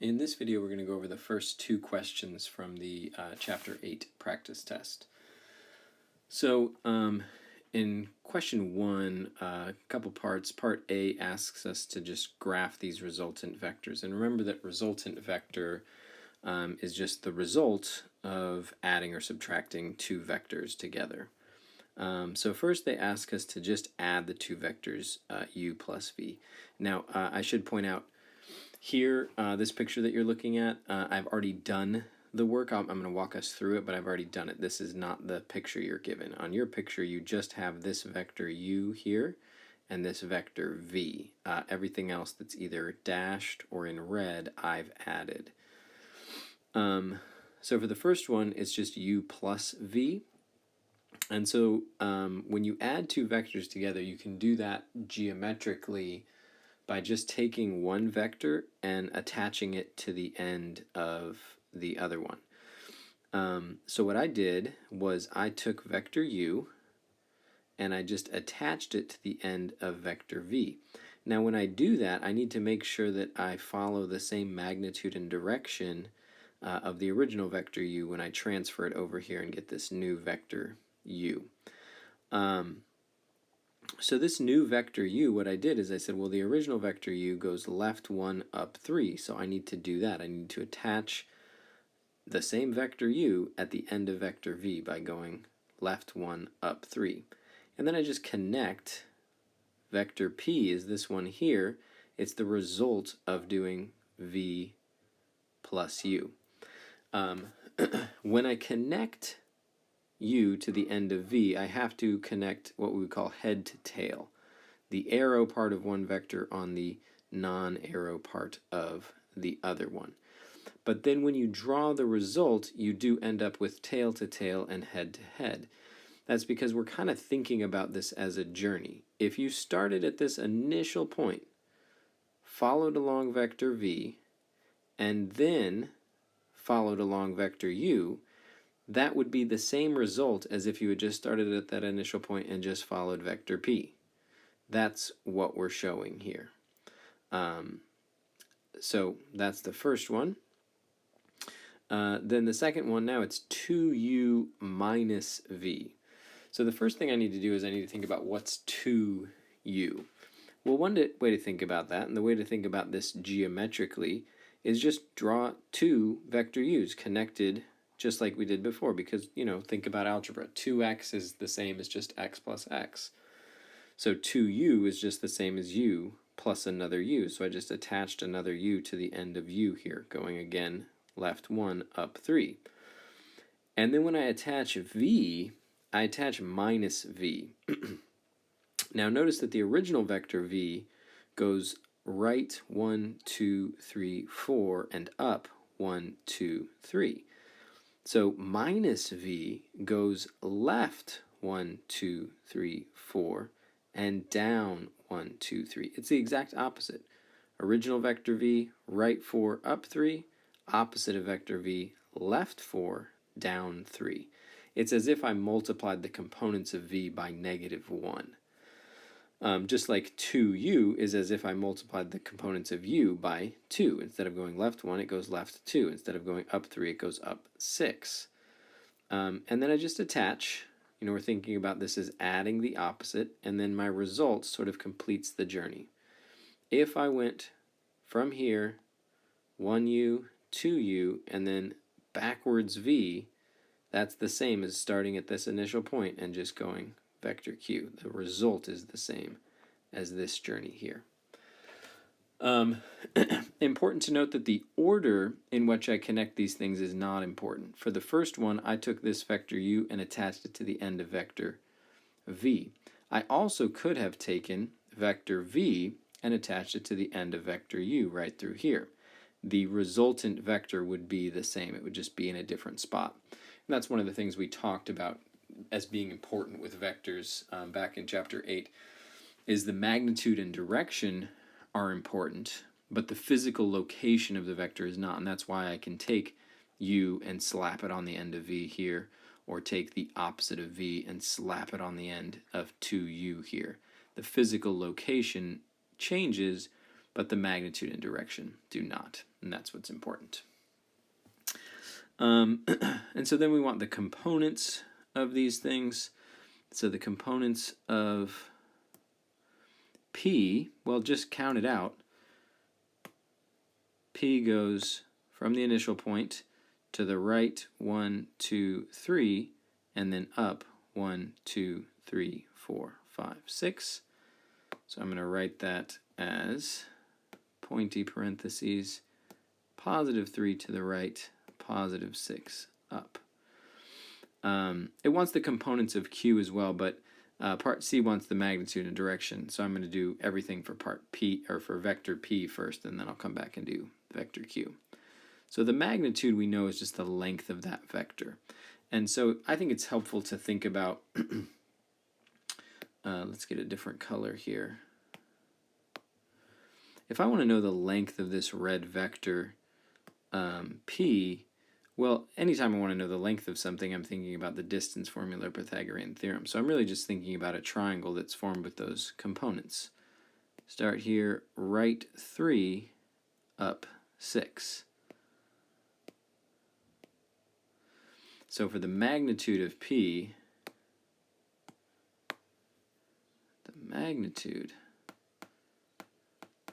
In this video, we're going to go over the first two questions from the Chapter 8 practice test. So in question 1, a couple parts. Part A asks us to just graph these resultant vectors. And remember that resultant vector is just the result of adding or subtracting two vectors together. So first they ask us to just add the two vectors u plus v. Now I should point out here, this picture that you're looking at, I've already done the work. I'm going to walk us through it, but I've already done it. This is not the picture you're given. On your picture, you just have this vector u here and this vector v. Everything else that's either dashed or in red, I've added. So for the first one, it's just u plus v. And so when you add two vectors together, you can do that geometrically by just taking one vector and attaching it to the end of the other one. So what I did was I took vector u and I just attached it to the end of vector v. Now when I do that, I need to make sure that I follow the same magnitude and direction of the original vector u when I transfer it over here and get this new vector u. So this new vector u, what I did is I said, well, the original vector u goes left 1 up 3, so I need to do that. I need to attach the same vector u at the end of vector v by going left 1 up 3. And then I just connect vector p is this one here. It's the result of doing v plus u. When I connect u to the end of v, I have to connect what we call head to tail, the arrow part of one vector on the non-arrow part of the other one. But then when you draw the result, you do end up with tail to tail and head to head. That's because we're kind of thinking about this as a journey. If you started at this initial point, followed along vector v, and then followed along vector u, that would be the same result as if you had just started at that initial point and just followed vector p. That's what we're showing here. So that's the first one. Then the second one, now it's 2u minus v. So the first thing I need to do is I need to think about what's 2u. Well, one way to think about that, and the way to think about this geometrically, is just draw two vector u's connected just like we did before, because, you know, think about algebra. 2x is the same as just x plus x. So 2u is just the same as u plus another u. So I just attached another u to the end of u here, going again left 1 up 3. And then when I attach v, I attach minus v. Now notice that the original vector v goes right 1, 2, 3, 4, and up 1, 2, 3. So minus v goes left 1, 2, 3, 4, and down 1, 2, 3. It's the exact opposite. Original vector v, right 4, up 3. Opposite of vector v, left 4, down 3. It's as if I multiplied the components of v by negative 1. Just like 2u is as if I multiplied the components of u by 2. Instead of going left 1, it goes left 2. Instead of going up 3, it goes up 6. And then I just attach, you know, we're thinking about this as adding the opposite, and then my result sort of completes the journey. If I went from here, 1u, 2u, and then backwards v, that's the same as starting at this initial point and just going vector q. The result is the same as this journey here. Important to note that the order in which I connect these things is not important. For the first one, I took this vector u and attached it to the end of vector v. I also could have taken vector v and attached it to the end of vector u right through here. The resultant vector would be the same. It would just be in a different spot. And that's one of the things we talked about as being important with vectors back in chapter 8, is the magnitude and direction are important, but the physical location of the vector is not, and that's why I can take u and slap it on the end of v here, or take the opposite of v and slap it on the end of 2u here. The physical location changes, but the magnitude and direction do not, and that's what's important. And so then we want the components of these things. So the components of P, well, just count it out. P goes from the initial point to the right 1, 2, 3, and then up 1, 2, 3, 4, 5, 6. So I'm going to write that as pointy parentheses, positive 3 to the right, positive 6 up. It wants the components of Q as well, but part C wants the magnitude and direction. So I'm going to do everything for part P, or for vector P first, and then I'll come back and do vector Q. So the magnitude we know is just the length of that vector. And so I think it's helpful to think about, let's get a different color here. If I want to know the length of this red vector P, well, anytime I want to know the length of something, I'm thinking about the distance formula or Pythagorean theorem. So I'm really just thinking about a triangle that's formed with those components. Start here, right 3, up 6. So for the magnitude of P, the magnitude,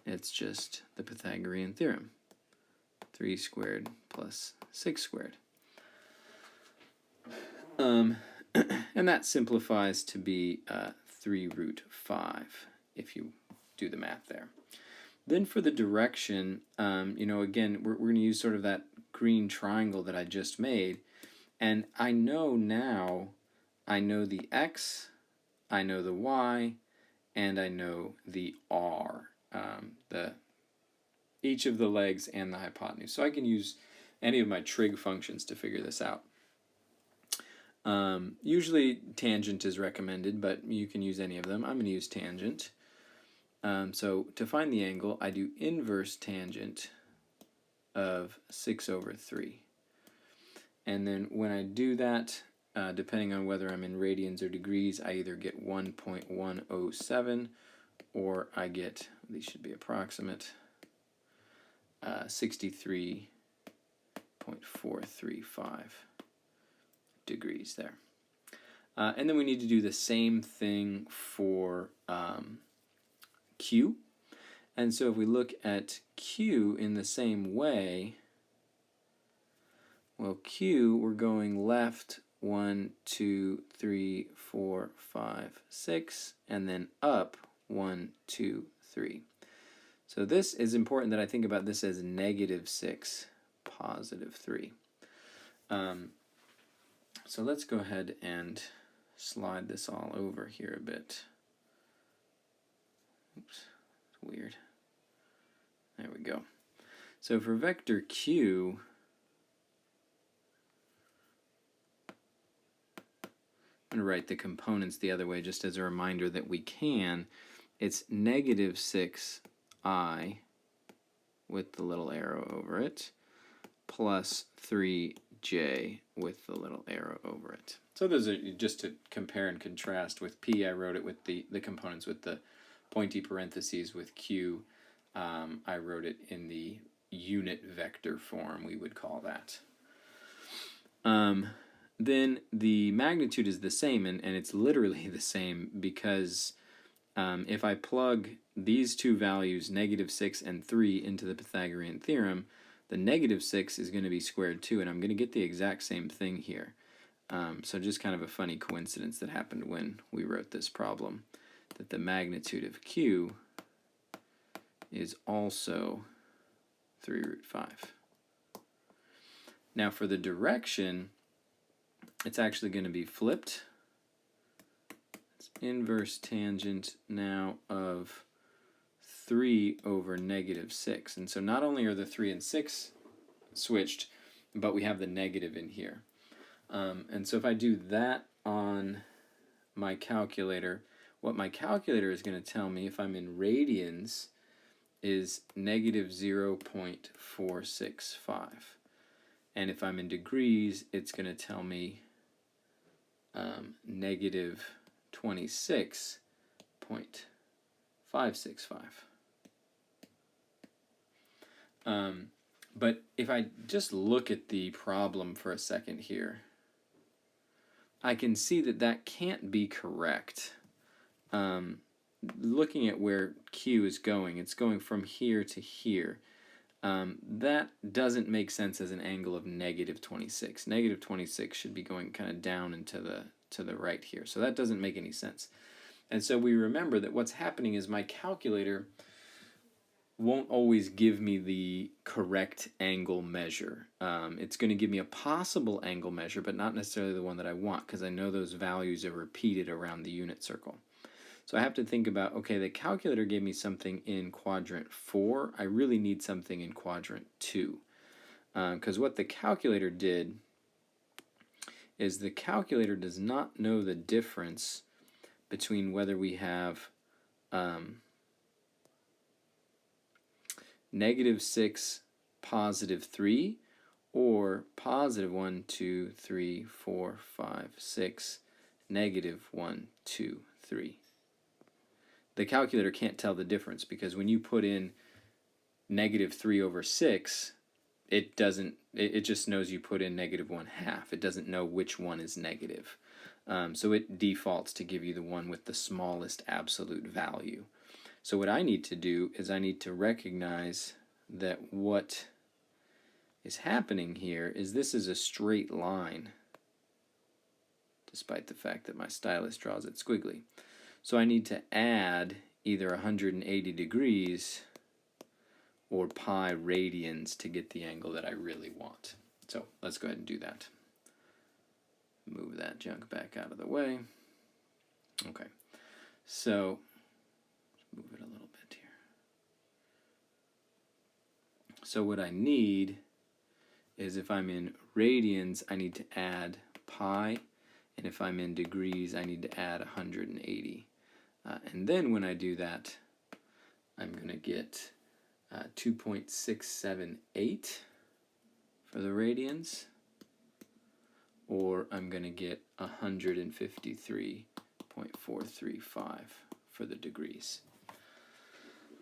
it's just the Pythagorean theorem. 3 squared plus 6 squared. And that simplifies to be 3 root 5 if you do the math there. Then for the direction, again, we're going to use sort of that green triangle that I just made. And I know now, I know the x, I know the y, and I know the r, each of the legs and the hypotenuse. So I can use any of my trig functions to figure this out. Usually tangent is recommended, but you can use any of them. I'm going to use tangent. So to find the angle, I do inverse tangent of 6 over 3. And then when I do that, depending on whether I'm in radians or degrees, I either get 1.107 or I get, these should be approximate, 63.435 degrees there. And then we need to do the same thing for Q. And so if we look at Q in the same way, well, Q, we're going left 1, 2, 3, 4, 5, 6, and then up 1, 2, 3. So this is important that I think about this as -6, +3. So let's go ahead and slide this all over here a bit. Oops, it's weird. There we go. So for vector Q, I'm going to write the components the other way just as a reminder that we can. It's -6i with the little arrow over it, plus 3j with the little arrow over it. So those are just to compare and contrast. With P, I wrote it with the components with the pointy parentheses. With Q, I wrote it in the unit vector form, we would call that. Then the magnitude is the same, and it's literally the same because if I plug these two values, -6 and 3, into the Pythagorean theorem, the -6 is going to be squared too, and I'm going to get the exact same thing here. So just kind of a funny coincidence that happened when we wrote this problem, that the magnitude of Q is also 3 root 5. Now for the direction, it's actually going to be flipped. It's inverse tangent now of 3 over -6. And so not only are the 3 and 6 switched, but we have the negative in here. And so if I do that on my calculator, what my calculator is going to tell me, if I'm in radians, is -0.465. And if I'm in degrees, it's going to tell me -26.565. But if I just look at the problem for a second here, I can see that that can't be correct. Looking at where Q is going, it's going from here to here. That doesn't make sense as an angle of negative 26. Negative 26 should be going kind of down and to the right here. So that doesn't make any sense. And so we remember that what's happening is my calculator won't always give me the correct angle measure. It's going to give me a possible angle measure, but not necessarily the one that I want, because I know those values are repeated around the unit circle. So I have to think about, okay, the calculator gave me something in quadrant 4. I really need something in quadrant 2. Because what the calculator did is the calculator does not know the difference between whether we have -6, +3, or +1, 2, 3, 4, 5, 6, -1, 2, 3. The calculator can't tell the difference, because when you put in -3/6, it just knows you put in -1/2. It doesn't know which one is negative. So it defaults to give you the one with the smallest absolute value. So what I need to do is I need to recognize that what is happening here is this is a straight line, despite the fact that my stylus draws it squiggly. So I need to add either 180 degrees or pi radians to get the angle that I really want. So let's go ahead and do that. Move that junk back out of the way. Okay, so move it a little bit here. So what I need is, if I'm in radians, I need to add pi, and if I'm in degrees, I need to add 180. And then when I do that, I'm going to get 2.678 for the radians, or I'm going to get 153.435 for the degrees.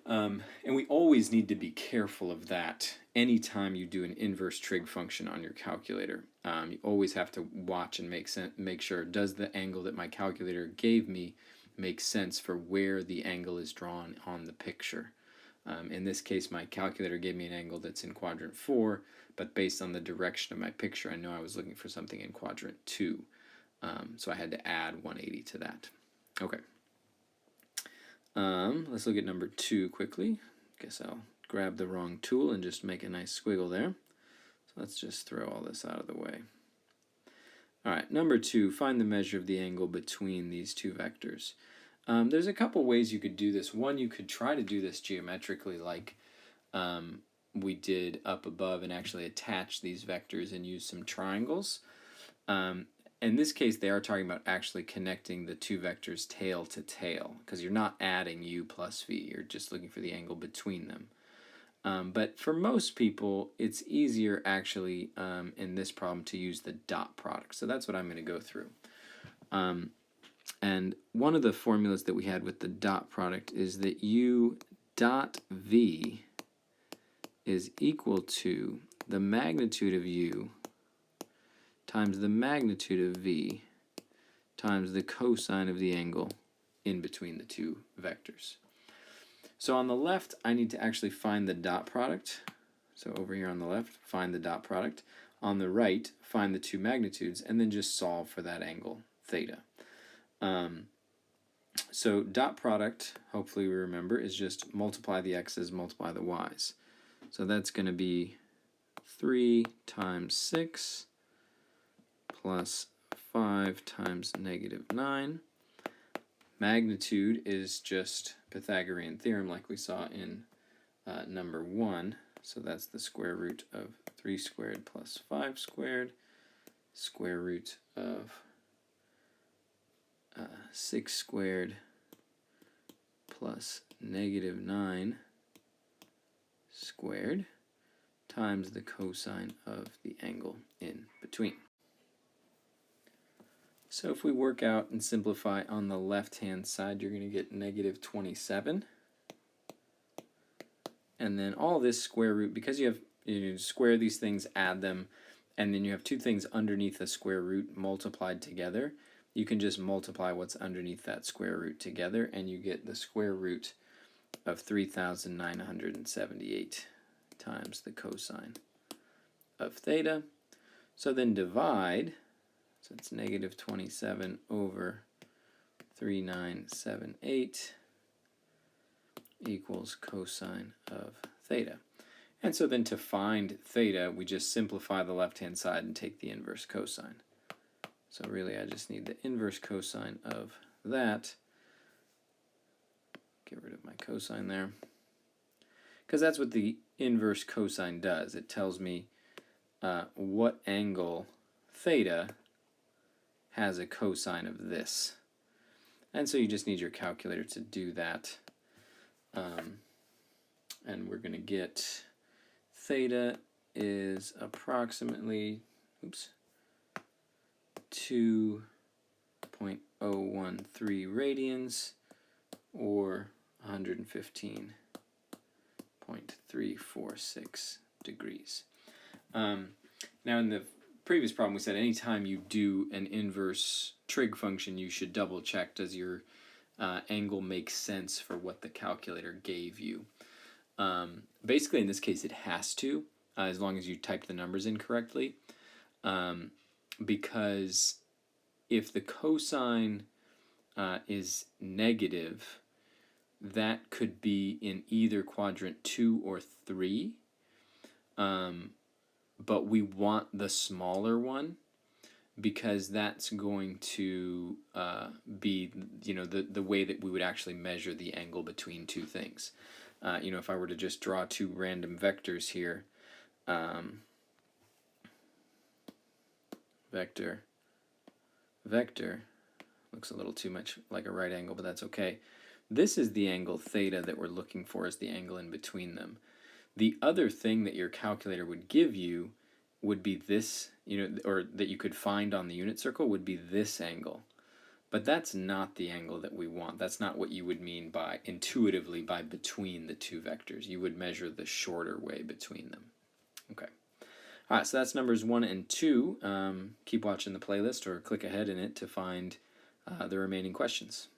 And we always need to be careful of that anytime you do an inverse trig function on your calculator. You always have to watch and make sure, does the angle that my calculator gave me make sense for where the angle is drawn on the picture. In this case, my calculator gave me an angle that's in quadrant 4, but based on the direction of my picture, I know I was looking for something in quadrant 2. So I had to add 180 to that. Okay. Let's look at number 2 quickly. Guess I'll grab the wrong tool and just make a nice squiggle there. So let's just throw all this out of the way. All right, number 2, find the measure of the angle between these two vectors. There's a couple ways you could do this. One, you could try to do this geometrically, like we did up above, and actually attach these vectors and use some triangles. In this case, they are talking about actually connecting the two vectors tail to tail, because you're not adding u plus v, you're just looking for the angle between them. But for most people, it's easier actually in this problem to use the dot product. So that's what I'm going to go through. And one of the formulas that we had with the dot product is that u dot v is equal to the magnitude of u times the magnitude of v times the cosine of the angle in between the two vectors. So on the left, I need to actually find the dot product. So over here on the left, find the dot product. On the right, find the two magnitudes, and then just solve for that angle, theta. So dot product, hopefully we remember, is just multiply the x's, multiply the y's. So that's going to be 3 times 6 plus 5 times -9. Magnitude is just Pythagorean theorem like we saw in number 1. So that's the square root of 3 squared plus 5 squared, square root of 6 squared plus -9 squared times the cosine of the angle in between. So if we work out and simplify on the left-hand side, you're going to get -27 And then all this square root, because you square these things, add them, and then you have two things underneath the square root multiplied together, you can just multiply what's underneath that square root together, and you get the square root of 3,978 times the cosine of theta. So then divide, so it's negative 27 over 3,978 equals cosine of theta. And so then to find theta, we just simplify the left-hand side and take the inverse cosine. So really I just need the inverse cosine of that. Get rid of my cosine there. Because that's what the inverse cosine does. It tells me what angle theta has a cosine of this. And so you just need your calculator to do that. And we're going to get theta is approximately 2.013 radians, or 115.346 degrees. Now in the previous problem we said anytime you do an inverse trig function you should double check does your angle make sense for what the calculator gave you. Basically in this case it has to, as long as you type the numbers in correctly, because if the cosine is negative, that could be in either quadrant 2 or 3, but we want the smaller one because that's going to be the way that we would actually measure the angle between two things. If I were to just draw two random vectors here, vector, looks a little too much like a right angle, but that's okay. This is the angle theta that we're looking for, is the angle in between them. The other thing that your calculator would give you would be this, or that you could find on the unit circle would be this angle. But that's not the angle that we want. That's not what you would mean by intuitively by between the two vectors. You would measure the shorter way between them. Okay. All right, so that's numbers 1 and 2. Keep watching the playlist or click ahead in it to find the remaining questions.